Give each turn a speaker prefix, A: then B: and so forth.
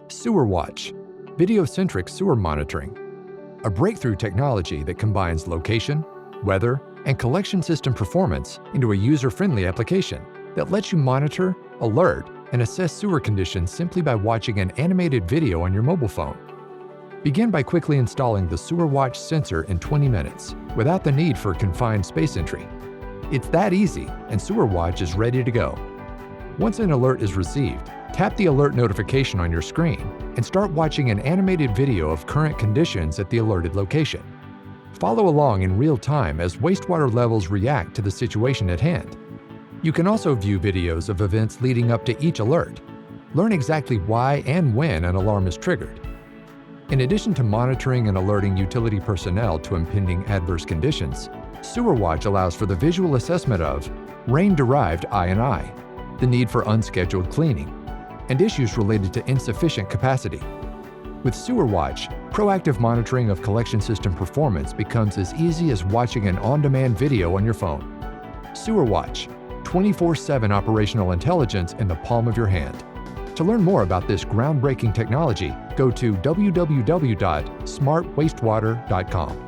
A: SewerWatch, video-centric sewer monitoring, a breakthrough technology that combines location, weather, and collection system performance into a user-friendly application that lets you monitor, alert, and assess sewer conditions simply by watching an animated video on your mobile phone. Begin by quickly installing the SewerWatch sensor in 20 minutes without the need for confined space entry. It's that easy, and SewerWatch is ready to go. Once an alert is received, tap the alert notification on your screen and start watching an animated video of current conditions at the alerted location. Follow along in real time as wastewater levels react to the situation at hand. You can also view videos of events leading up to each alert. Learn exactly why and when an alarm is triggered. In addition to monitoring and alerting utility personnel to impending adverse conditions, SewerWatch allows for the visual assessment of rain-derived I&I, the need for unscheduled cleaning, and issues related to insufficient capacity. With SewerWatch, proactive monitoring of collection system performance becomes as easy as watching an on-demand video on your phone. SewerWatch, 24/7 operational intelligence in the palm of your hand. To learn more about this groundbreaking technology, go to www.smartwastewater.com.